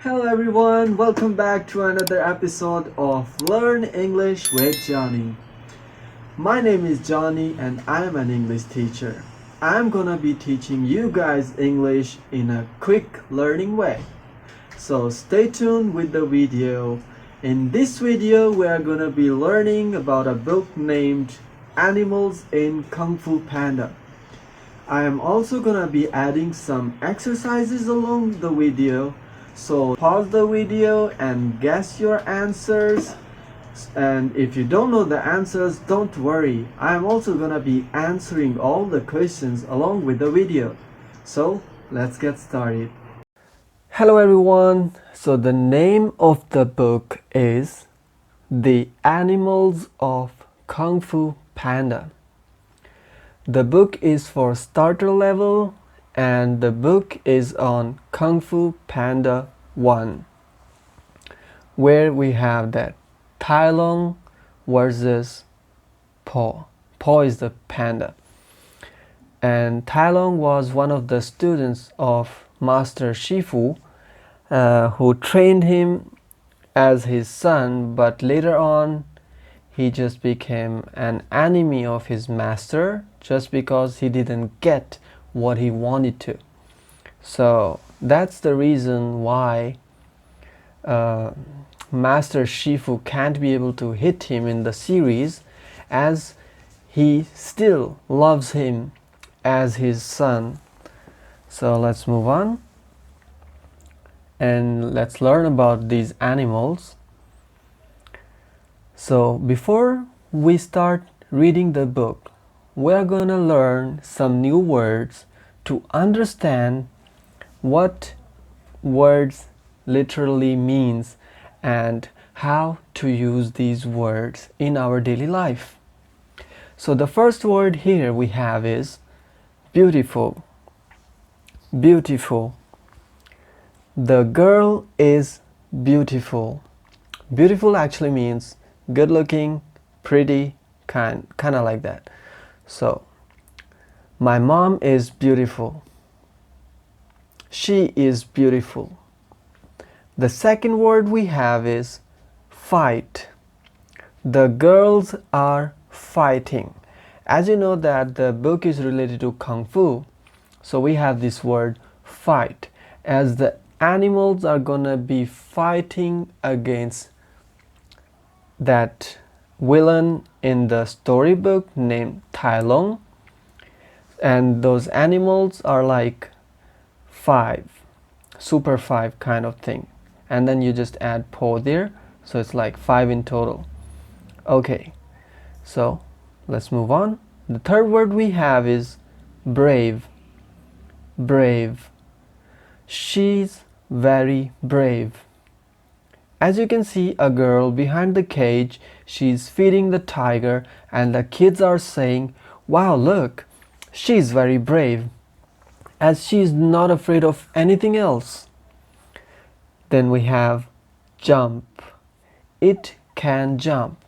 Hello everyone, welcome back to another episode of Learn English with Johnny. My name is Johnny and I am an English teacher. I'm gonna be teaching you guys English in a quick learning way. So stay tuned with the video. In this video, we are gonna be learning about a book named Animals in Kung Fu Panda. I am also gonna be adding some exercises along the video. So pause the video and guess your answers. And if you don't know the answers, don't worry. I am also gonna be answering all the questions along with the video. So let's get started. Hello everyone. So the name of the book is The Animals of Kung Fu Panda. The book is for starter level and the book is on Kung Fu Panda 1, where we have that Tai Lung versus Po. Po is the panda. And Tai Lung was one of the students of Master Shifu, who trained him as his son, but later on he just became an enemy of his master just because he didn't get what he wanted to. So that's the reason why Master Shifu can't be able to hit him in the series, as he still loves him as his son. So let's move on and let's learn about these animals. So before we start reading the book, we're gonna learn some new words to understand what words literally means and how to use these words in our daily life. So the first word here we have is beautiful. Beautiful. The girl is beautiful. Beautiful actually means good looking, pretty, kind of like that. So my mom is beautiful. She is beautiful. The second word we have is fight. The girls are fighting. As you know that the book is related to Kung Fu, so we have this word fight, as the animals are gonna be fighting against that villain in the storybook named Tai Lung. And those animals are like 5, super 5 kind of thing, and then you just add Po there, so it's like 5 in total. Okay, so let's move on. The third word we have is brave. Brave. She's very brave. As you can see, a girl behind the cage, she's feeding the tiger, and the kids are saying, wow, look, she's very brave, as she's not afraid of anything else. Then we have jump. It can jump.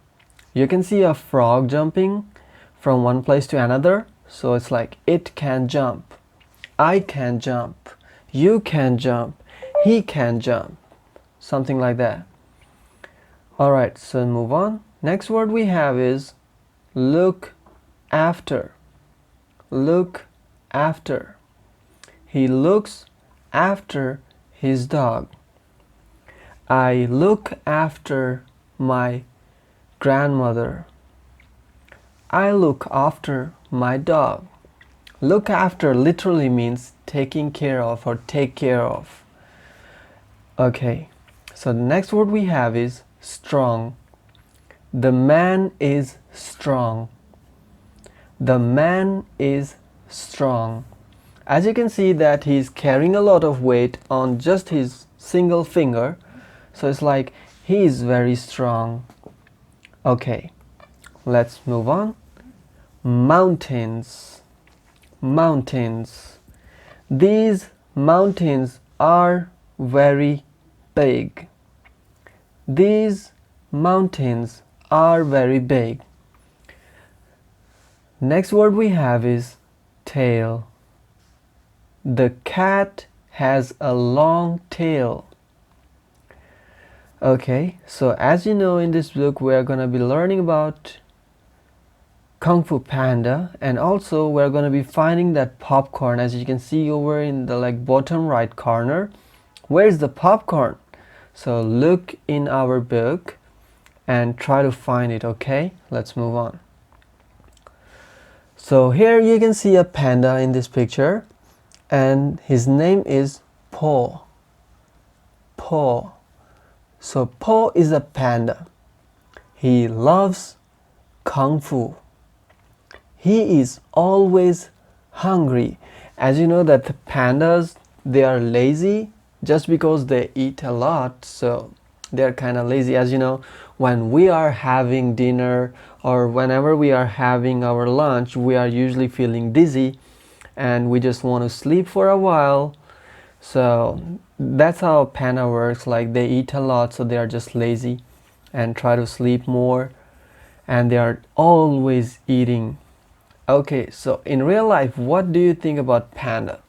You can see a frog jumping from one place to another, so it's like it can jump. I can jump. You can jump. He can jump. Something like that. Alright, so move on. Next word we have is look after. Look after. He looks after his dog. I look after my grandmother. I look after my dog. Look after literally means taking care of or take care of. Okay, so the next word we have is strong. The man is strong. The man is strong. As you can see that he's carrying a lot of weight on just his single finger, so it's like he is very strong. Okay, let's move on. Mountains. Mountains. These mountains are very big. These mountains are very big. Next word we have is tail. The cat has a long tail. Okay, so as you know, in this book we are going to be learning about Kung Fu Panda, and also we're going to be finding that popcorn. As you can see over in the bottom right corner, where's the popcorn? So look in our book and try to find it. Okay, let's move on. So here you can see a panda in this picture, and his name is Po. Po. So Po is a panda. He loves Kung Fu. He is always hungry. As you know that the pandas, they are lazy just because they eat a lot, so they're kind of lazy. As you know, when we are having dinner or whenever we are having our lunch, we are usually feeling dizzy and we just want to sleep for a while. So that's how panda works. Like, they eat a lot, so they are just lazy and try to sleep more, and they are always eating. Okay, so in real life, what do you think about panda?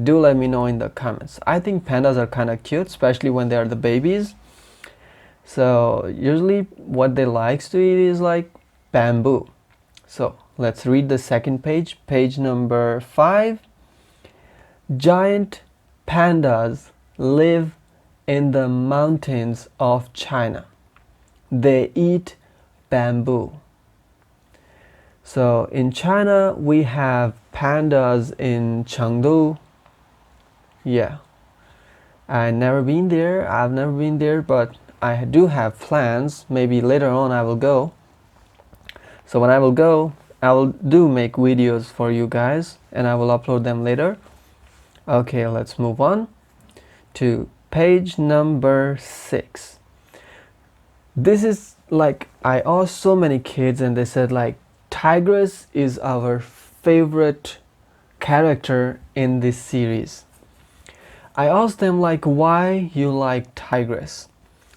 Do let me know in the comments. I think pandas are kind of cute, especially when they are the babies. So usually what they likes to eat is like bamboo. So let's read the second page, page number 5. Giant pandas live in the mountains of China. They eat bamboo. So in China we have pandas in Chengdu. Yeah, I've never been there, but I do have plans. Maybe later on I will go. So when I will go, I will do make videos for you guys and I will upload them later. Okay, let's move on to page number 6. This is like, I asked so many kids and they said like Tigress is our favorite character in this series. I asked them like, why you like Tigress?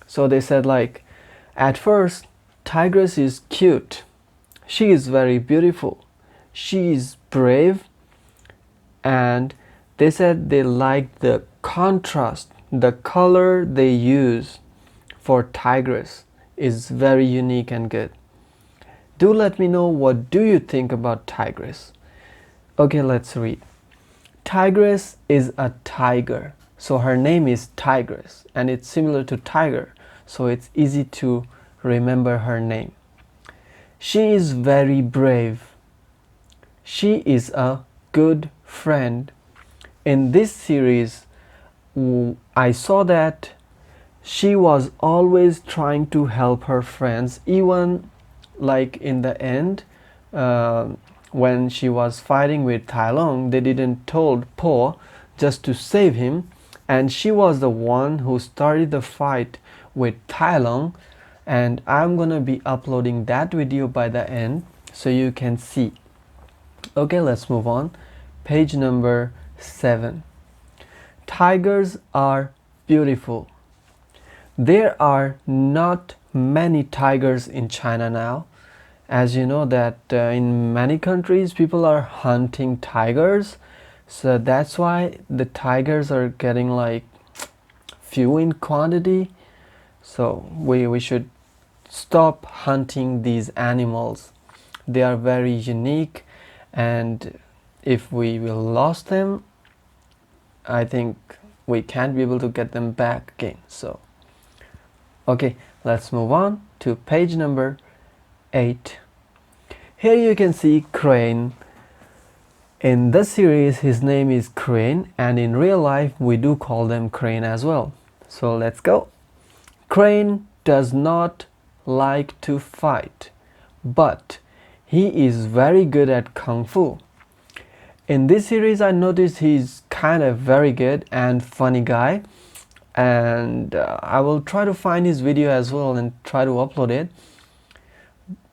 So they said like, at first Tigress is cute, she is very beautiful, she is brave, and they said they liked the contrast, the color they use for Tigress is very unique and good. Do let me know, what do you think about Tigress? Okay, let's read. Tigress is a tiger, so her name is Tigress, and it's similar to tiger, so it's easy to remember her name. She is very brave. She is a good friend. In this series, I saw that she was always trying to help her friends, even like in the end, when she was fighting with Tai Lung, they didn't told Po just to save him, and she was the one who started the fight with Tai Lung, and I'm gonna be uploading that video by the end so you can see. Okay, let's move on. Page number 7. Tigers are beautiful. There are not many tigers in China now. As you know that in many countries people are hunting tigers, so that's why the tigers are getting like few in quantity. So we should stop hunting these animals. They are very unique, and if we will lose them, I think we can't be able to get them back again. So okay, let's move on to page number 8. Here you can see Crane. In this series his name is Crane, and in real life we do call them Crane as well. So let's go. Crane does not like to fight, but he is very good at Kung Fu. In this series I noticed he's kind of very good and funny guy, and I will try to find his video as well and try to upload it.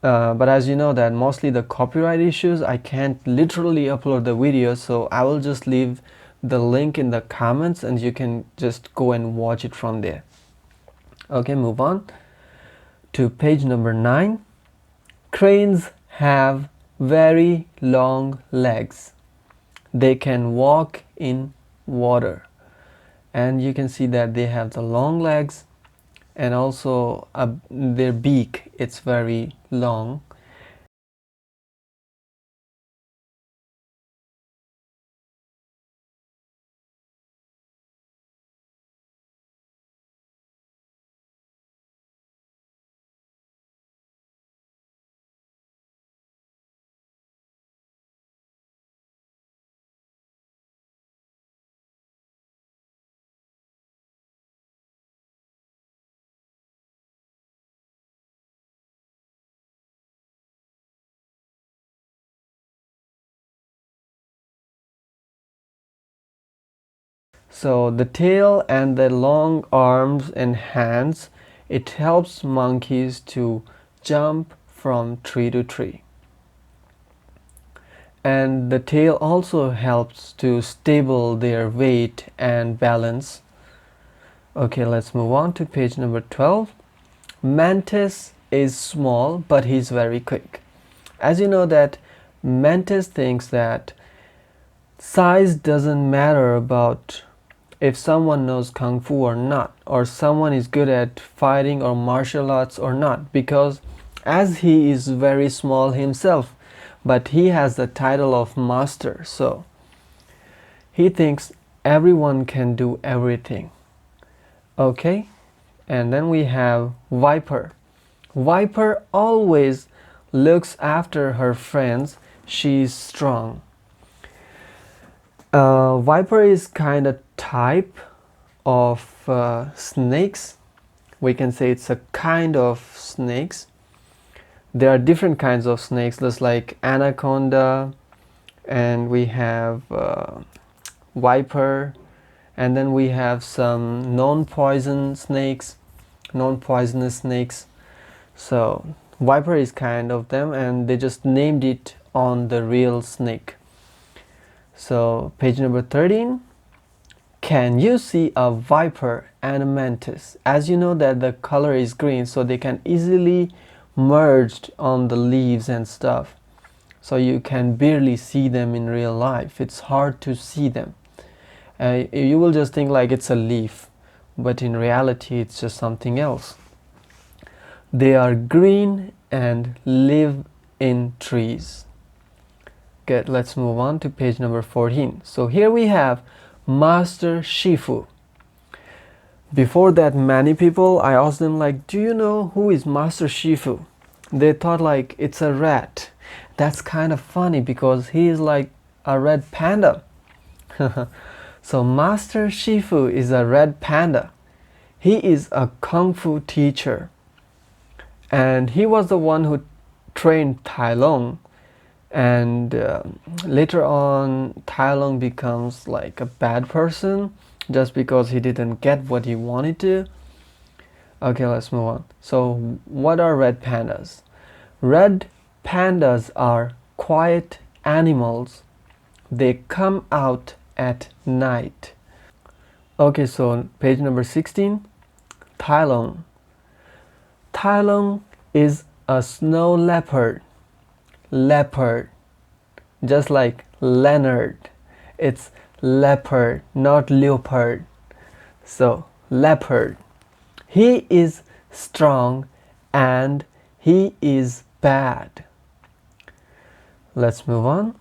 But as you know that mostly the copyright issues, I can't literally upload the video, so I will just leave the link in the comments and you can just go and watch it from there. Okay, move on to page number 9. Cranes have very long legs. They can walk in water, and you can see that they have the long legs and also their beak, it's very long. So the tail and the long arms and hands, it helps monkeys to jump from tree to tree. And the tail also helps to stable their weight and balance. Okay, let's move on to page number 12. Mantis is small, but he's very quick. As you know that Mantis thinks that size doesn't matter about if someone knows kung fu or not, or someone is good at fighting or martial arts or not, because as he is very small himself, but he has the title of master, so he thinks everyone can do everything. Okay, and then we have Viper. Viper always looks after her friends. She's strong. Viper is kind of type of snakes. We can say it's a kind of snakes. There are different kinds of snakes, just like anaconda, and we have viper, and then we have some non-poisonous snakes. So viper is kind of them, and they just named it on the real snake. So page number 13. Can you see a viper and a mantis? As you know that the color is green, so they can easily merge on the leaves and stuff. So you can barely see them in real life. It's hard to see them. You will just think like it's a leaf, but in reality it's just something else. They are green and live in trees. Good, let's move on to page number 14. So here we have Master Shifu. Before that, many people, I asked them like, do you know who is Master Shifu? They thought like it's a rat. That's kind of funny because he is like a red panda. So Master Shifu is a red panda. He is a kung fu teacher, and he was the one who trained Tai Lung, and later on Tai Lung becomes like a bad person just because he didn't get what he wanted to. Okay, let's move on. So what are red pandas? Red pandas are quiet animals. They come out at night. Okay, so page number 16. Tai Lung. Tai Lung is a snow leopard. Leopard, just like Leonard. It's leopard, not leopard. So leopard. He is strong and he is bad. Let's move on.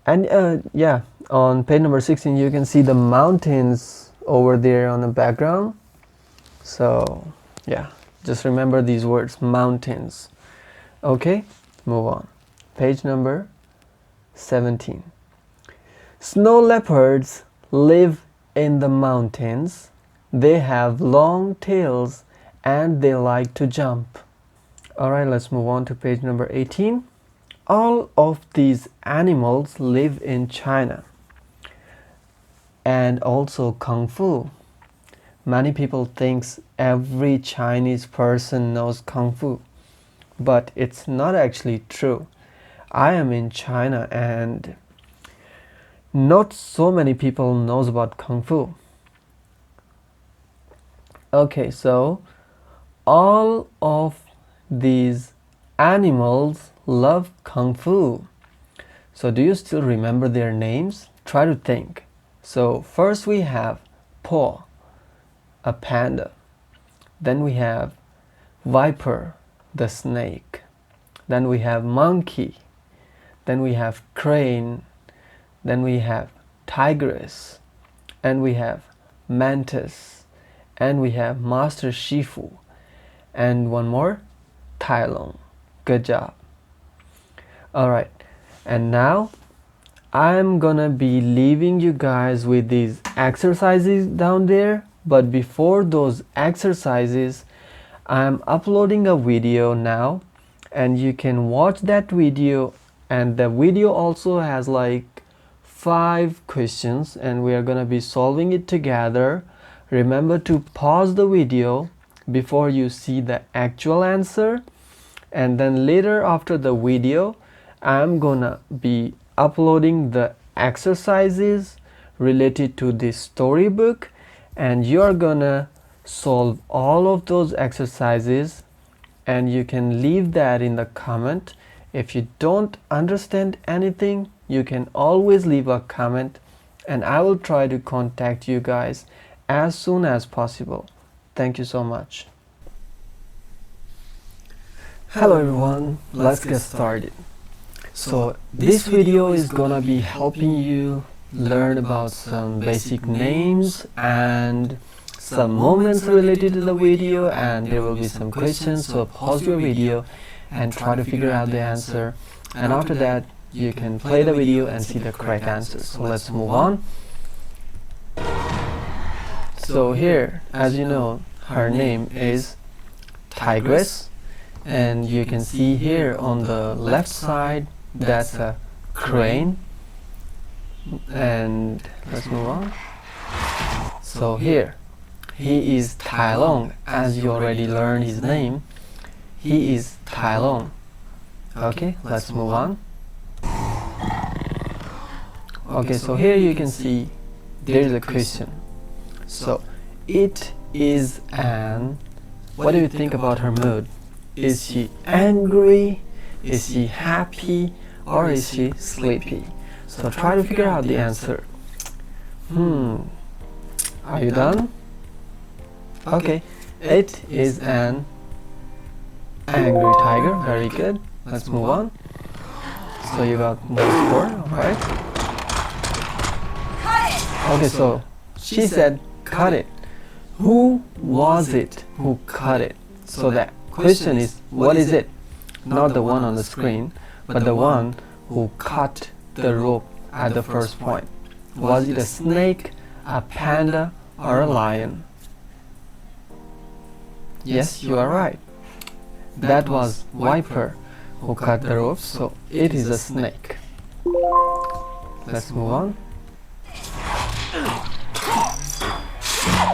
And yeah, on page number 16 you can see the mountains over there on the background. So yeah, just remember these words, mountains. Okay, move on. Page number 17. Snow leopards live in the mountains. They have long tails and they like to jump. Alright, let's move on to page number 18. All of these animals live in China and also Kung Fu. Many people think every Chinese person knows Kung Fu, but it's not actually true. I am in China and not so many people knows about Kung Fu. Okay, so all of these animals love Kung Fu. So do you still remember their names? Try to think. So first we have Po, a panda. Then we have viper, the snake. Then we have monkey. Then we have crane. Then we have tigress. And we have mantis. And we have master Shifu. And one more, Tai Lung. Good job. Alright, and now I'm gonna be leaving you guys with these exercises down there. But before those exercises, I'm uploading a video now, and you can watch that video. And the video also has like 5 questions, and we are gonna be solving it together. Remember to pause the video before you see the actual answer, and then later after the video I'm gonna be uploading the exercises related to this storybook, and you're gonna solve all of those exercises, and you can leave that in the comment. If you don't understand anything, you can always leave a comment, and I will try to contact you guys as soon as possible. Thank you so much. Hello everyone, let's get started. So this video is gonna be helping you learn about some basic names and some moments related to the video, and there will be some questions. So pause your video and try to figure out the answer, and after that you can play the video and see the correct answer. So let's move on. So here, as you know, her name is Tigress, and you can see here on the left side that's a crane. And let's move on. So here he is Tai Lung, as you already learned his name. He is Tai Lung. Okay, let's move on. Okay, so here you can see there's a question. So it is an, what do you think about her mood? Is she angry? Is she happy? Or is she sleepy? So try to figure out the answer. Are you done? Okay, it is an angry tiger. Very good. Let's move on. So you got more score, alright? Okay, so she said cut it. Who was it who cut it? So the question is, what is it? Not the one on the screen, but the one who cut the rope at the first point. Was it a snake, a panda, or a lion? Yes, you are right. That was viper who cut the rope, so it is a snake. Let's move on.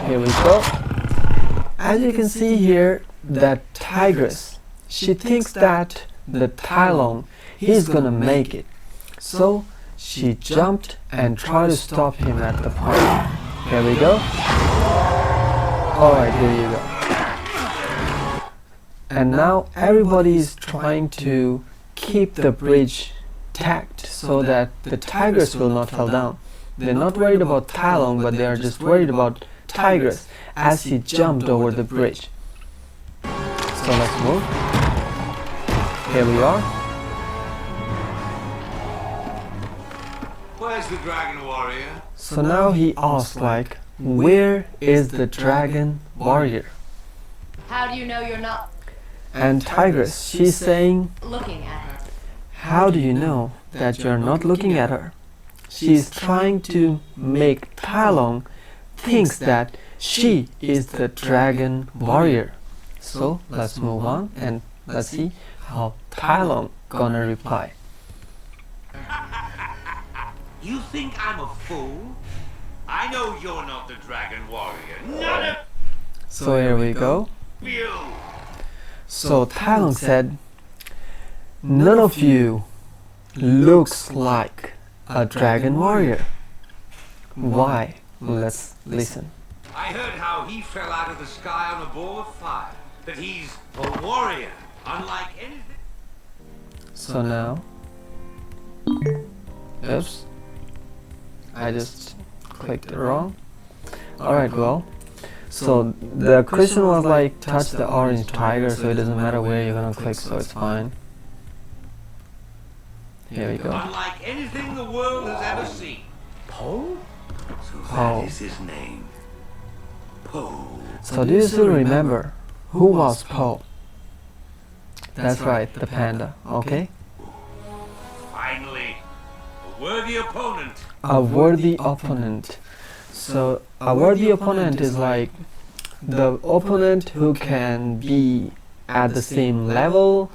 Here we go. As you can see here, that tigress, she thinks that the Tai Lung, he's gonna make it. So she jumped and tried to stop him at the point. Here we go. Alright, here you go. And now everybody is trying to keep the bridge tacked so that the tigress will not fall down. They're not worried about Tai Lung, but they are just worried about tigress as he jumped over the bridge. So let's move. Here we are. Where's the dragon warrior? So now he asks like, where is the dragon warrior? How do you know you're not And tigress, she's saying, looking at her? how do you know that you're not looking at her? She's trying to make Tai Lung thinks that she is the dragon warrior. So let's move on and let's see how Tai Lung gonna reply. You think I'm a fool? I know you're not the dragon warrior. None So here we go. of you. So Tai Lung said, none of you looks like a dragon warrior. Why? Let's listen. I heard how he fell out of the sky on a ball of fire. That he's a warrior, unlike anything. So now, oops, I just clicked it wrong. Alright, well, So the question was like touch the orange tiger, so it doesn't matter where you're gonna click, so it's fine. Here we go. Unlike anything the world has ever seen. Poe? So Poe. that is his name. Poe. So do you still remember who was Poe? That's right, the panda, okay? Finally, a worthy opponent. A worthy opponent. So a worthy opponent is like the opponent who can be at the same level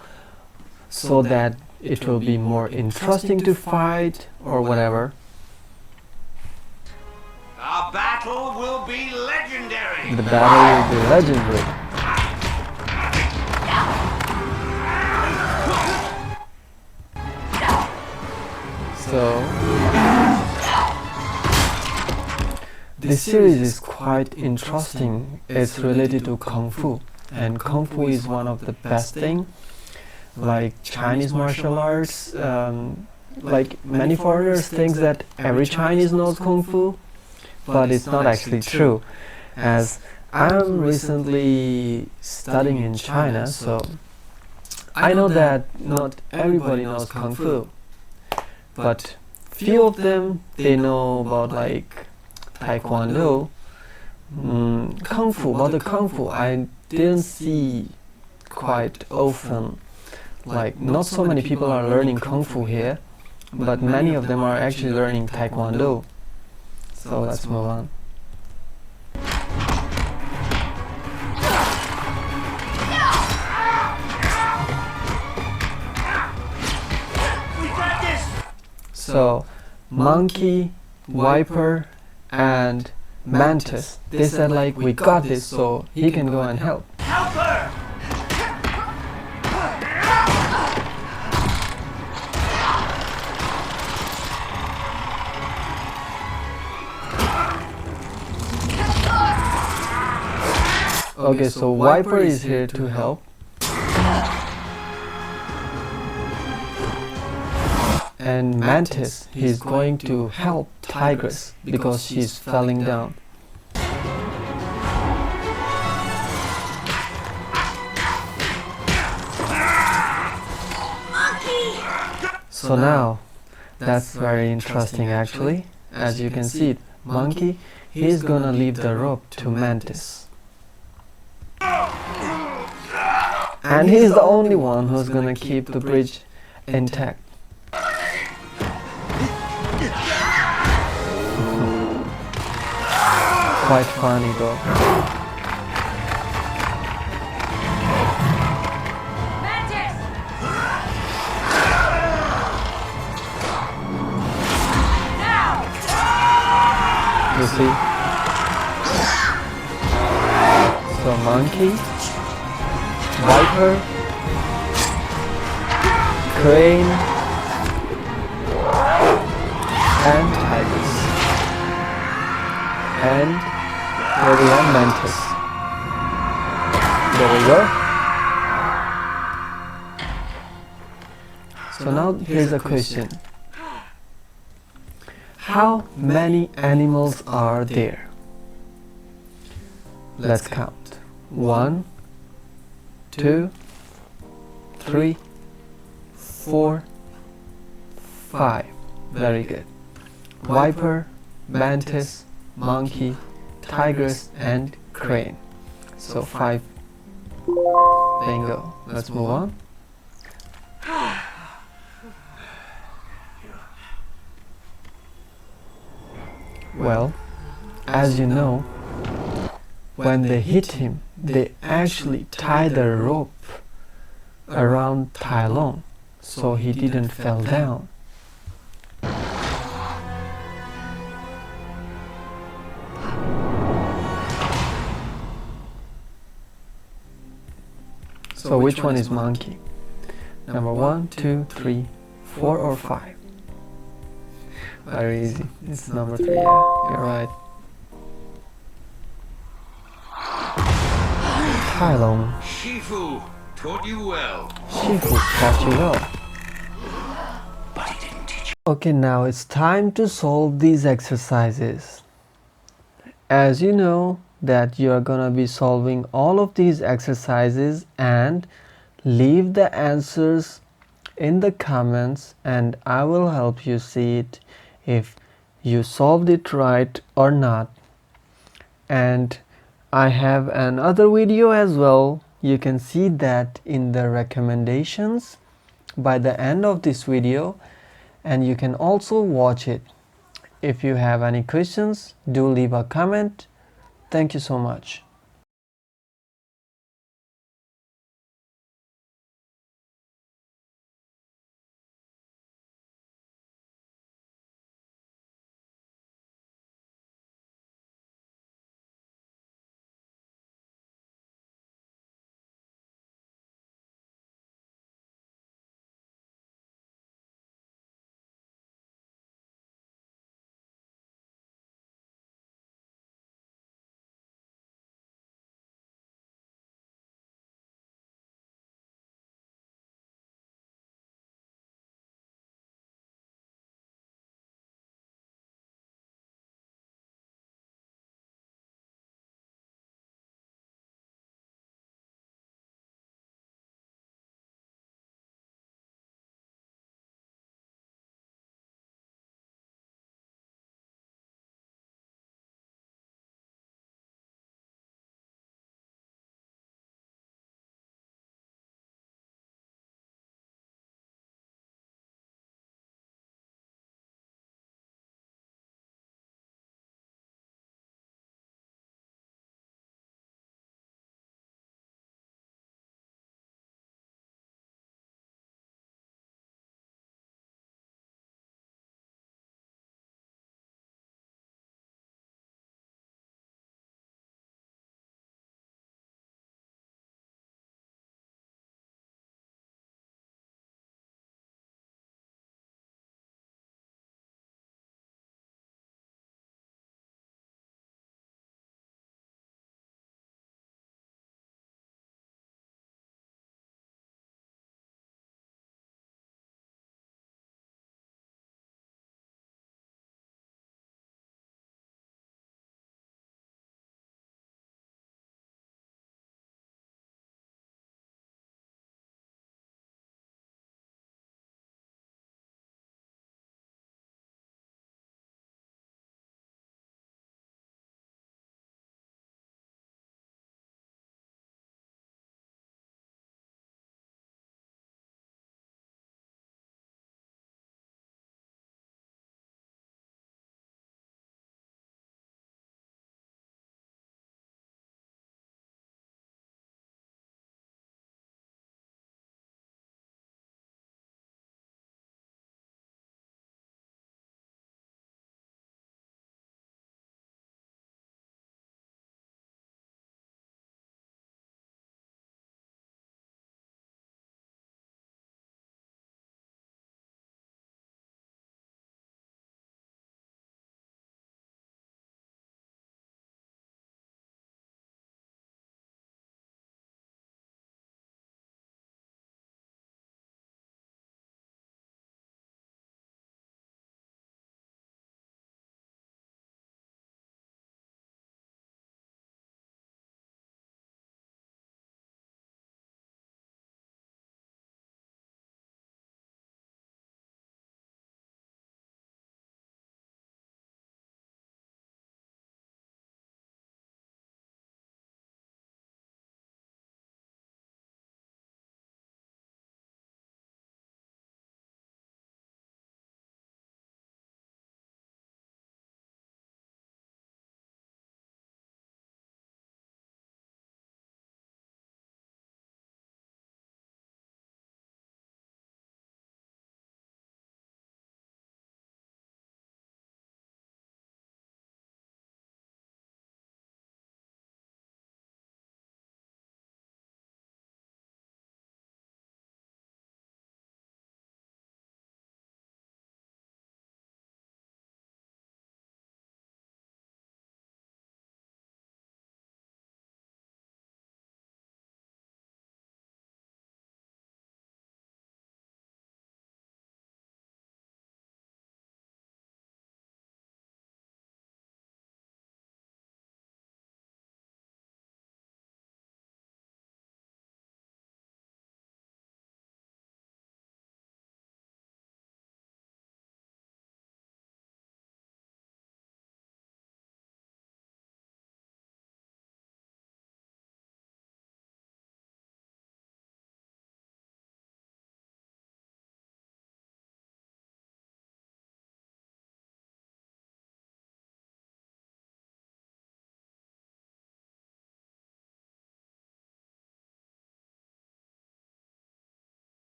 so that it will be more interesting to fight or whatever. Our battle will be legendary. The battle will be legendary. So this series is quite interesting. It's related to Kung Fu, and Kung Fu is one of the best thing. Like Chinese martial arts, like many foreigners think that every Chinese knows Kung Fu, but it's not actually true. As I'm recently studying in China, so I know that not everybody knows Kung Fu, but few of them, they know about like Taekwondo, Kung Fu. About the Kung Fu, I didn't see quite often. Like not so many people are learning Kung Fu here, but many of them are actually learning Taekwondo. So let's move on. So monkey, viper, and mantis, they said like we got this, so he can go and help. Help her! Okay, so viper is here to help. And mantis, he's going to help tigress because she's falling down. So now, that's very interesting actually. As you can see, monkey, he's gonna leave the rope to mantis. And he's the only one who's gonna keep the bridge intact. Quite funny though. Mantis! Now! You see? So monkey, viper, crane, and tigers. And here we have mantis. There we go. So now here's a question. How many animals are there? Let's count. 1, 2, 3, 4, 5. Very good. Viper, mantis, monkey, tigress, and crane. So 5. Bingo. Let's move on. Well, as you know, when they hit him, they actually tied the rope around Tai Lung so he didn't fall down. So which one is monkey? Number 1, 2, 3, 4 or 5? Very easy. It's number 3, yeah, you're right. Tai Lung. Shifu taught you well. Shifu taught you well. But he didn't teach you. Okay, now it's time to solve these exercises. As you know, that you are gonna be solving all of these exercises, and leave the answers in the comments and I will help you see it if you solved it right or not. And I have another video as well. You can see that in the recommendations by the end of this video, and you can also watch it. If you have any questions, do leave a comment. Thank you so much.